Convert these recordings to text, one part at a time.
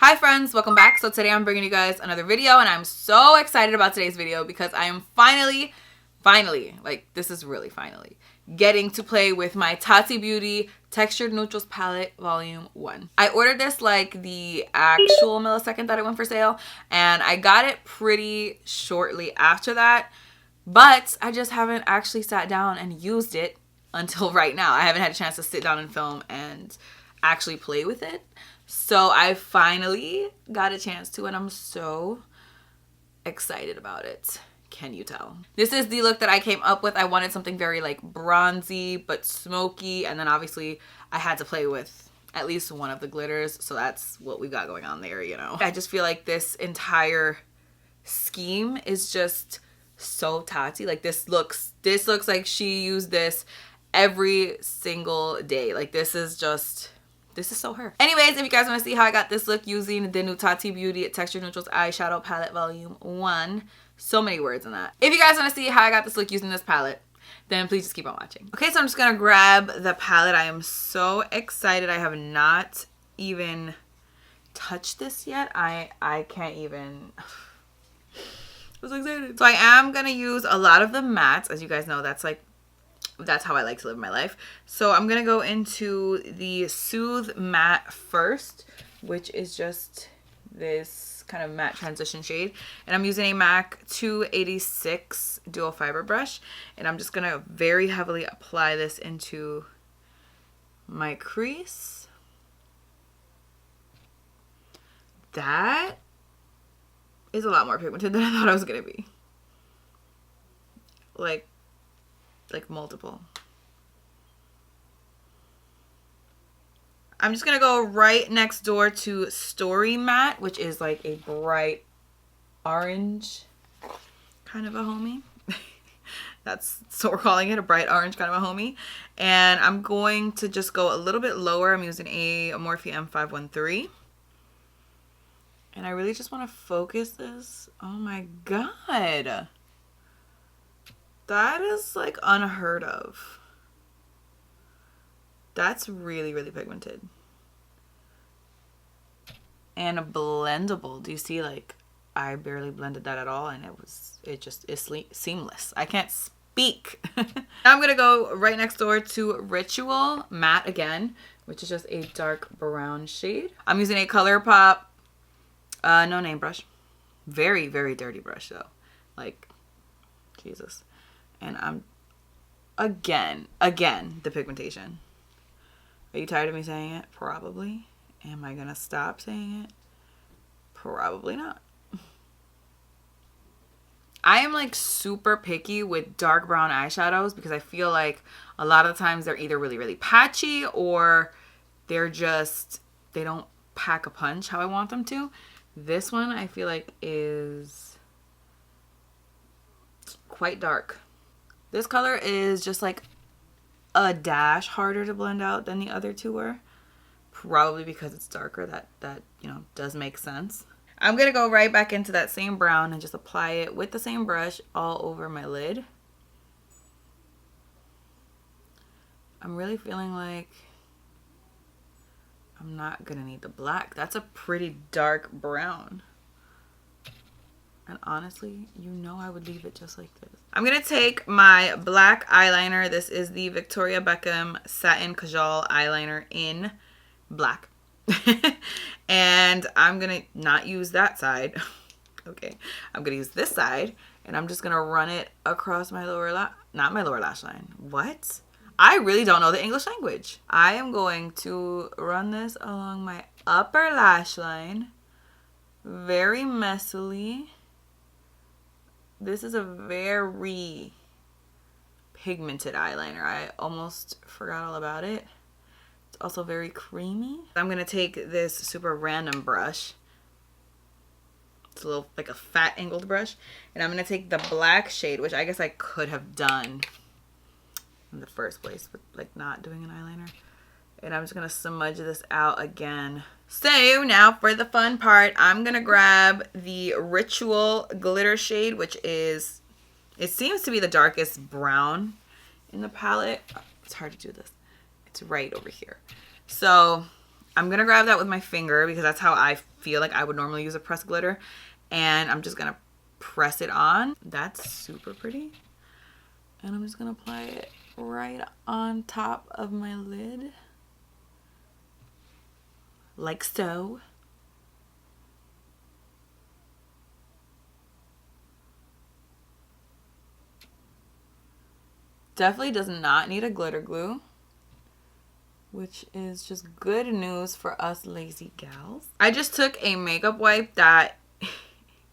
Hi friends, welcome back. So today I'm bringing you guys another video and I'm so excited about today's video because I am finally, like this is really finally, getting to play with my Tati Beauty Textured Neutrals Palette Volume 1. I ordered this like the actual millisecond that it went for sale and I got it pretty shortly after that, but I just haven't actually sat down and used it until right now. I haven't had a chance to sit down and film and actually play with it. So I finally got a chance to and I'm so excited about it. Can you tell? This is the look that I came up with. I wanted something very like bronzy but smoky, and then obviously I had to play with at least one of the glitters, so that's what we got going on there, you know. I just feel like this entire scheme is just so Tati. Like this looks like she used this every single day. Like this is so her. Anyways, if you guys want to see how I got this look using the new Tati Beauty Textured Neutrals Eyeshadow Palette Volume 1. So many words in that. If you guys want to see how I got this look using this palette, then please just keep on watching. Okay, so I'm just going to grab the palette. I am so excited. I have not even touched this yet. I can't even... I'm so excited. So I am going to use a lot of the mattes. As you guys know, that's how I like to live my life. So I'm going to go into the Soothe matte first, which is just this kind of matte transition shade. And I'm using a MAC 286 dual fiber brush. And I'm just going to very heavily apply this into my crease. That is a lot more pigmented than I thought it was going to be. Like multiple. I'm just gonna go right next door to Story Matte, which is like a bright orange kind of a homie. So we're calling it a bright orange kind of a homie. And I'm going to just go a little bit lower. I'm using a Morphe M513. And I really just want to focus this. Oh my god. That is like unheard of. That's really, really pigmented. And blendable. Do you see, like, I barely blended that at all and it's seamless. I can't speak. Now I'm going to go right next door to Ritual Matte again, which is just a dark brown shade. I'm using a ColourPop no name brush. Very, very dirty brush though. Like, Jesus. And I'm, again, the pigmentation. Are you tired of me saying it? Probably. Am I gonna stop saying it? Probably not. I am like super picky with dark brown eyeshadows because I feel like a lot of the times they're either really, really patchy or they don't pack a punch how I want them to. This one I feel like is quite dark. This color is just like a dash harder to blend out than the other two were. Probably because it's darker. That you know, does make sense. I'm going to go right back into that same brown and just apply it with the same brush all over my lid. I'm really feeling like I'm not going to need the black. That's a pretty dark brown. And honestly, you know I would leave it just like this. I'm going to take my black eyeliner. This is the Victoria Beckham Satin Kajal eyeliner in black. And I'm going to not use that side. Okay. I'm going to use this side. And I'm just going to run it across my not my lower lash line. What? I really don't know the English language. I am going to run this along my upper lash line. Very messily. This is a very pigmented eyeliner. I almost forgot all about it. It's also very creamy. I'm going to take this super random brush. It's a little like a fat angled brush. And I'm going to take the black shade, which I guess I could have done in the first place, but like not doing an eyeliner. And I'm just going to smudge this out again. So now for the fun part, I'm going to grab the Ritual glitter shade, which is, it seems to be the darkest brown in the palette. It's hard to do this. It's right over here. So I'm gonna grab that with my finger because that's how I feel like I would normally use a pressed glitter. And I'm just gonna press it on. That's super pretty. And I'm just gonna apply it right on top of my lid. Like so. Definitely does not need a glitter glue, which is just good news for us lazy gals. I just took a makeup wipe that,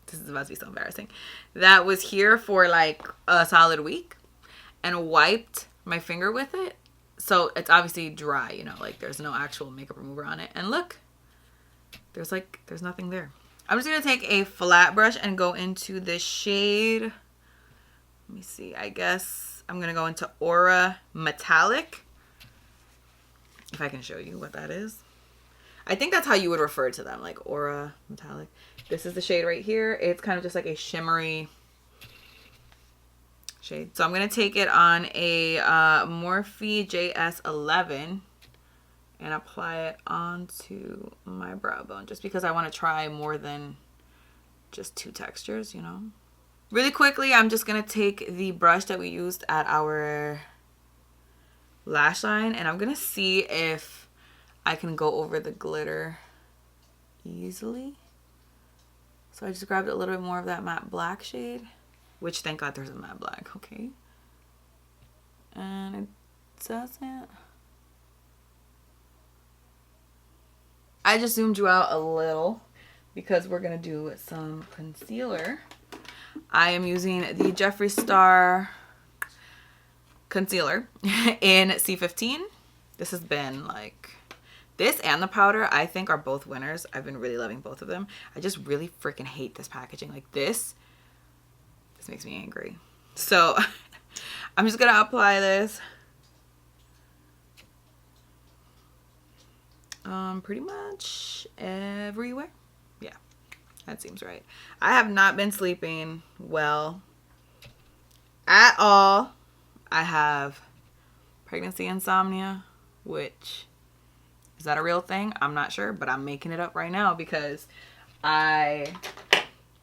this is about to be so embarrassing, that was here for like a solid week and wiped my finger with it. So it's obviously dry, you know, like there's no actual makeup remover on it. And look, there's nothing there. I'm just gonna take a flat brush and go into this shade. Let me see, I guess I'm gonna go into Aura Metallic. If I can show you what that is. I think that's how you would refer to them, like Aura Metallic. This is the shade right here. It's kind of just like a shimmery shade. So I'm going to take it on a Morphe JS11 and apply it onto my brow bone just because I want to try more than just two textures, you know. Really quickly, I'm just going to take the brush that we used at our lash line and I'm going to see if I can go over the glitter easily. So I just grabbed a little bit more of that matte black shade, which thank God there's a matte black, okay. And it doesn't. I just zoomed you out a little because we're gonna do some concealer. I am using the Jeffree Star concealer in C15. This has been like, this and the powder I think are both winners. I've been really loving both of them. I just really freaking hate this packaging. Like this makes me angry. So I'm just gonna apply this pretty much everywhere. Yeah, that seems right. I have not been sleeping well at all. I have pregnancy insomnia, which, is that a real thing? I'm not sure, but I'm making it up right now because I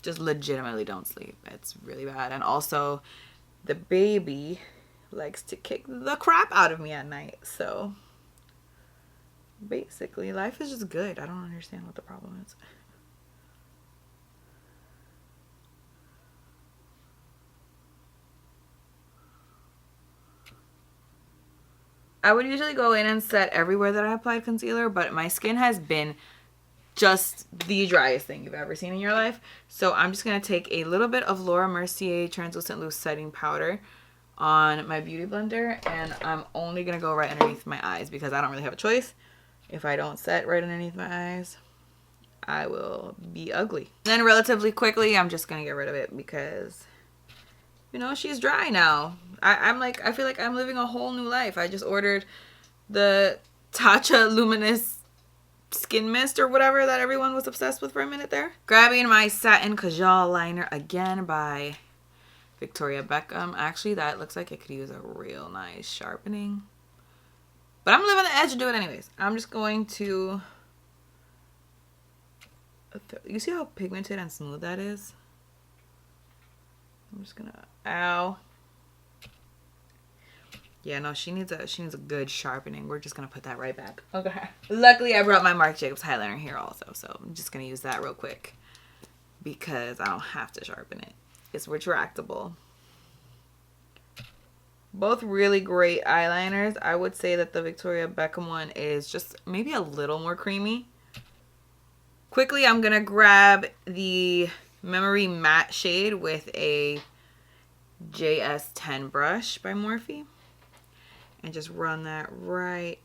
just legitimately don't sleep. It's really bad. And also the baby likes to kick the crap out of me at night. So basically life is just good. I don't understand what the problem is. I would usually go in and set everywhere that I applied concealer, but my skin has been just the driest thing you've ever seen in your life. So I'm just going to take a little bit of Laura Mercier Translucent Loose Setting Powder on my beauty blender, and I'm only going to go right underneath my eyes because I don't really have a choice. If I don't set right underneath my eyes, I will be ugly. Then relatively quickly, I'm just going to get rid of it because, you know, she's dry now. I feel like I'm living a whole new life. I just ordered the Tatcha Luminous Skin Mist or whatever that everyone was obsessed with for a minute there. Grabbing my Satin Kajal liner again by Victoria Beckham. Actually, that looks like it could use a real nice sharpening. But I'm gonna live on the edge and do it anyways. I'm just going to... You see how pigmented and smooth that is? I'm just gonna... Ow. Yeah, no, she needs a good sharpening. We're just gonna put that right back. Okay. Luckily, I brought my Marc Jacobs highlighter here also, so I'm just gonna use that real quick because I don't have to sharpen it. It's retractable. Both really great eyeliners. I would say that the Victoria Beckham one is just maybe a little more creamy. Quickly, I'm gonna grab the Memory Matte shade with a JS10 brush by Morphe. And just run that right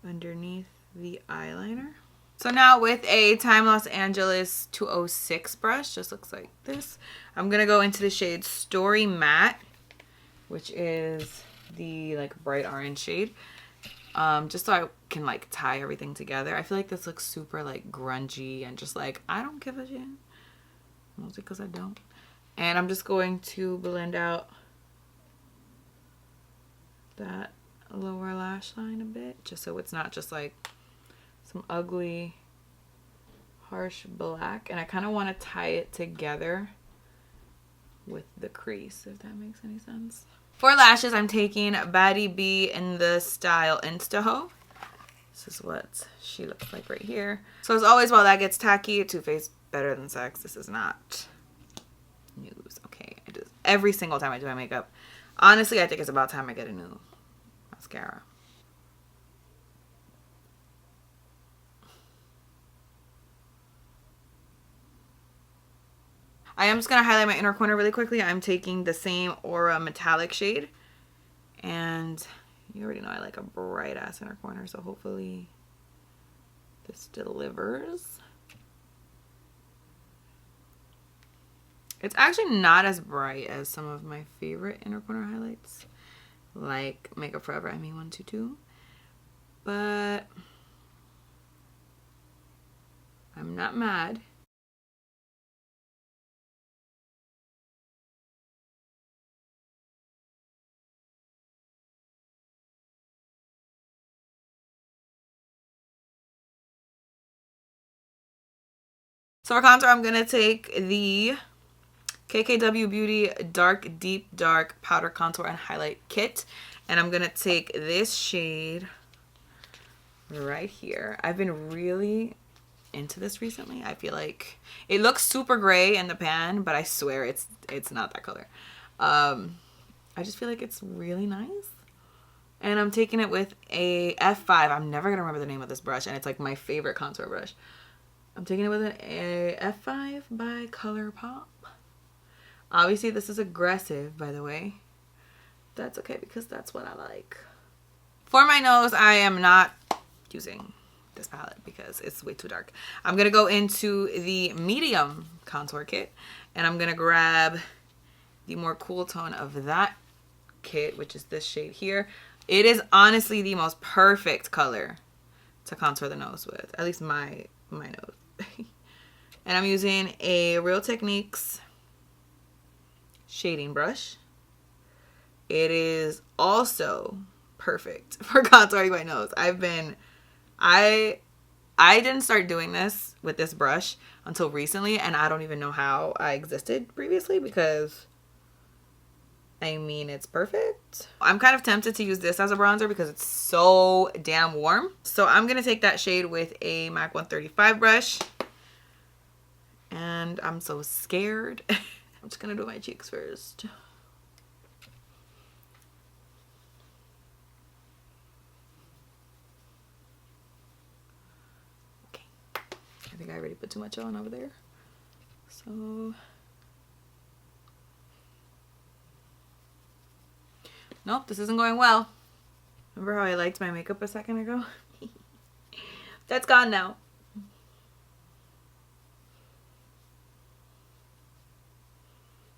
underneath the eyeliner. So now with a Time Los Angeles 206 brush, just looks like this, I'm going to go into the shade Story Matte, which is the like bright orange shade. Just so I can like tie everything together. I feel like this looks super like grungy and just like, I don't give a shit. Mostly because I don't. And I'm just going to blend out that lower lash line a bit, just so it's not just like some ugly harsh black. And I kind of want to tie it together with the crease, if that makes any sense. For lashes, I'm taking Baddie B in the style Instahoe. This is what she looks like right here. So as always, while that gets tacky, Too Faced better than sex. This is not news. Okay, I do this every single time I do my makeup. Honestly, I think it's about time I get a new mascara. I am just going to highlight my inner corner really quickly. I'm taking the same Aura metallic shade. And you already know I like a bright ass inner corner, so hopefully this delivers. It's actually not as bright as some of my favorite inner corner highlights, like Makeup Forever ME122, but I'm not mad. So for contour, I'm going to take the KKW Beauty Deep Dark Powder Contour and Highlight Kit. And I'm going to take this shade right here. I've been really into this recently. I feel like it looks super gray in the pan, but I swear it's not that color. I just feel like it's really nice. And I'm taking it with a F5. I'm never going to remember the name of this brush, and it's like my favorite contour brush. I'm taking it with an F5 by ColourPop. Obviously, this is aggressive, by the way. That's okay because that's what I like. For my nose, I am not using this palette because it's way too dark. I'm going to go into the medium contour kit, and I'm going to grab the more cool tone of that kit, which is this shade here. It is honestly the most perfect color to contour the nose with, at least my nose. And I'm using a Real Techniques shading brush. It is also perfect for contouring my nose. I didn't start doing this with this brush until recently, and I don't even know how I existed previously because I mean, it's perfect. I'm kind of tempted to use this as a bronzer because it's so damn warm. So I'm going to take that shade with a MAC 135 brush. And I'm so scared. I'm just going to do my cheeks first. Okay. I think I already put too much on over there. So... nope, this isn't going well. Remember how I liked my makeup a second ago? That's gone now.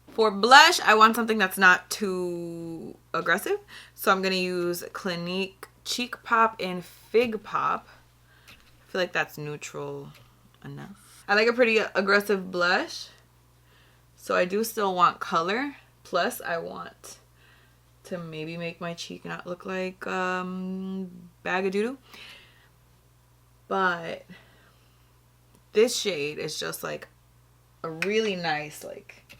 For blush, I want something that's not too aggressive. So I'm going to use Clinique Cheek Pop in Fig Pop. I feel like that's neutral enough. I like a pretty aggressive blush. So I do still want color. Plus, I want to maybe make my cheek not look like bag of doo-doo. But this shade is just like a really nice like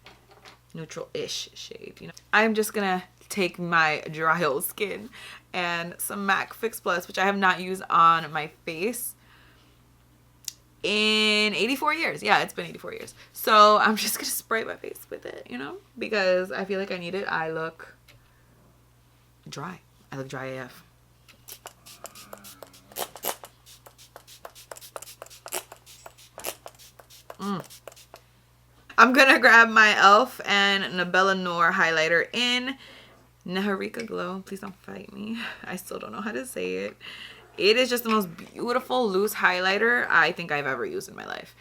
neutral-ish shade, you know. I'm just gonna take my dry old skin and some MAC Fix Plus, which I have not used on my face in 84 years. Yeah, it's been 84 years. So I'm just gonna spray my face with it, you know, because I feel like I need it. I look dry. I look dry AF. I'm gonna grab my e.l.f. and Nabela Noor highlighter in Neharika Glow. Please don't fight me. I still don't know how to say it. It is just the most beautiful loose highlighter I think I've ever used in my life.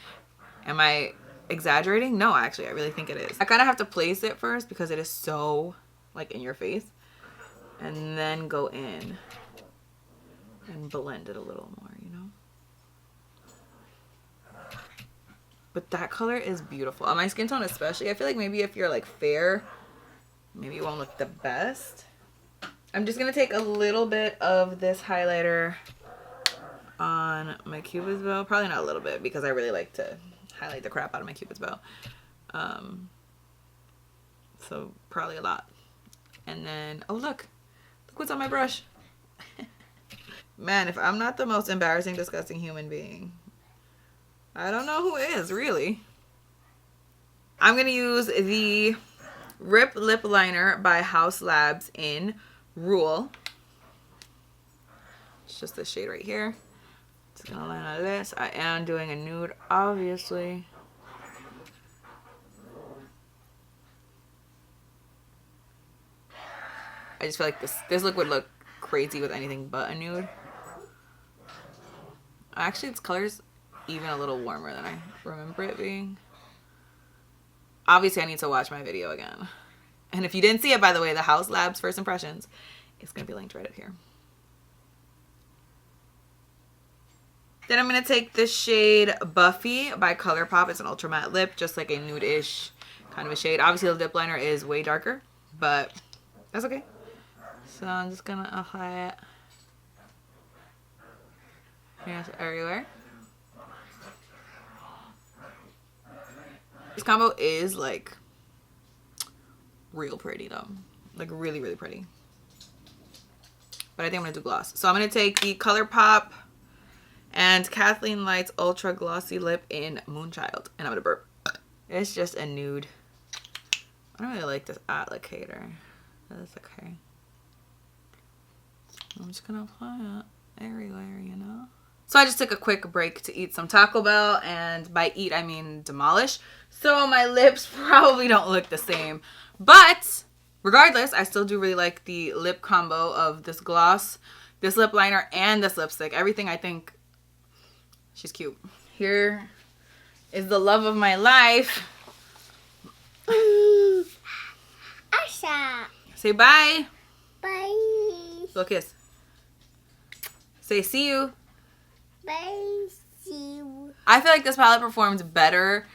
Am I exaggerating? No, actually, I really think it is. I kind of have to place it first because it is so like in your face. And then go in and blend it a little more, you know? But that color is beautiful. On my skin tone especially, I feel like maybe if you're like fair, maybe it won't look the best. I'm just going to take a little bit of this highlighter on my Cupid's bow. Probably not a little bit because I really like to highlight the crap out of my Cupid's bow. So probably a lot. And then, oh look what's on my brush. Man, if I'm not the most embarrassing, disgusting human being, I don't know who is, really. I'm going to use the Rip Lip Liner by Haus Labs in Rule. It's just this shade right here. Just going to line on this. I am doing a nude, obviously. I just feel like this look would look crazy with anything but a nude. Actually, its color's even a little warmer than I remember it being. Obviously, I need to watch my video again. And if you didn't see it, by the way, the Haus Labs First Impressions, it's going to be linked right up here. Then I'm going to take this shade Buffy by ColourPop. It's an ultra matte lip, just like a nude-ish kind of a shade. Obviously, the lip liner is way darker, but that's okay. So I'm just going to apply it here everywhere. This combo is like real pretty though. Like really, really pretty. But I think I'm going to do gloss. So I'm going to take the ColourPop and Kathleen Light's Ultra Glossy Lip in Moonchild. And I'm going to burp. It's just a nude. I don't really like this applicator. That's okay. I'm just going to apply it everywhere, you know. So I just took a quick break to eat some Taco Bell. And by eat, I mean demolish. So my lips probably don't look the same. But regardless, I still do really like the lip combo of this gloss, this lip liner, and this lipstick. Everything, I think, she's cute. Here is the love of my life. Asha. Say bye. Bye. Go kiss. Say see you. Bye. See you. I feel like this palette performed better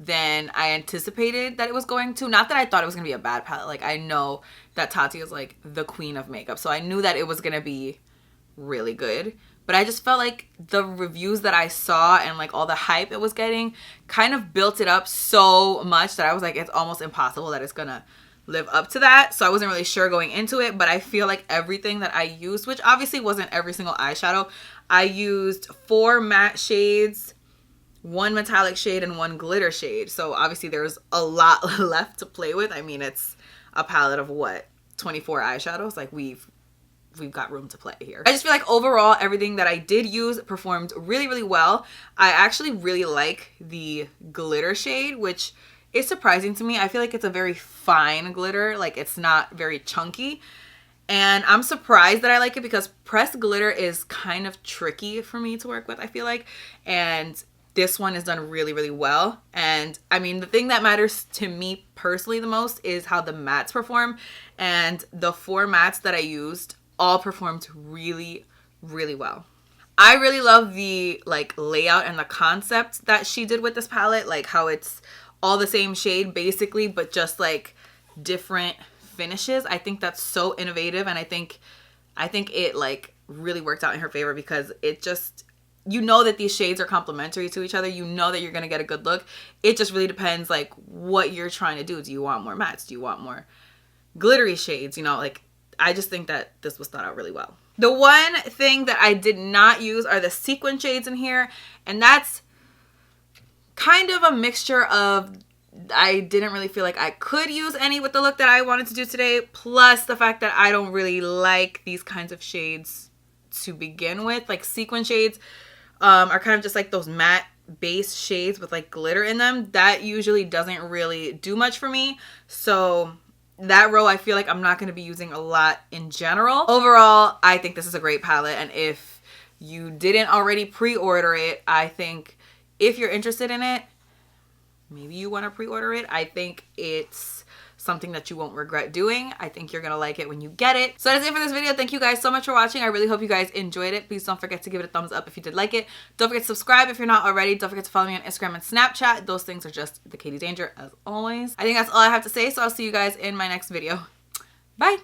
than I anticipated that it was going to. Not that I thought it was going to be a bad palette. Like, I know that Tati is like the queen of makeup. So I knew that it was going to be really good. But I just felt like the reviews that I saw and like all the hype it was getting kind of built it up so much that I was like, it's almost impossible that it's going to live up to that. So I wasn't really sure going into it. But I feel like everything that I used, which obviously wasn't every single eyeshadow, I used 4 matte shades, 1 metallic shade, and 1 glitter shade. So obviously there's a lot left to play with. I mean, it's a palette of what, 24 eyeshadows? Like we've got room to play here. I just feel like overall everything that I did use performed really, really well. I actually really like the glitter shade, which is surprising to me. I feel like it's a very fine glitter. Like it's not very chunky. And I'm surprised that I like it because pressed glitter is kind of tricky for me to work with, I feel like. And this one is done really, really well. And I mean, the thing that matters to me personally the most is how the mattes perform. And the 4 mattes that I used all performed really, really well. I really love the like layout and the concept that she did with this palette. Like how it's all the same shade basically, but just like different finishes. I think that's so innovative. And I think it like really worked out in her favor because it just, you know that these shades are complementary to each other. You know that you're going to get a good look. It just really depends like what you're trying to do. Do you want more mattes? Do you want more glittery shades? You know, like I just think that this was thought out really well. The one thing that I did not use are the sequin shades in here. And that's kind of a mixture of, I didn't really feel like I could use any with the look that I wanted to do today. Plus the fact that I don't really like these kinds of shades to begin with. Like sequin shades are kind of just like those matte base shades with like glitter in them. That usually doesn't really do much for me. So that row I feel like I'm not going to be using a lot in general. Overall, I think this is a great palette. And if you didn't already pre-order it, I think if you're interested in it, maybe you want to pre-order it. I think it's something that you won't regret doing. I think you're going to like it when you get it. So that's it for this video. Thank you guys so much for watching. I really hope you guys enjoyed it. Please don't forget to give it a thumbs up if you did like it. Don't forget to subscribe if you're not already. Don't forget to follow me on Instagram and Snapchat. Those things are just the Katie Danger as always. I think that's all I have to say. So I'll see you guys in my next video. Bye.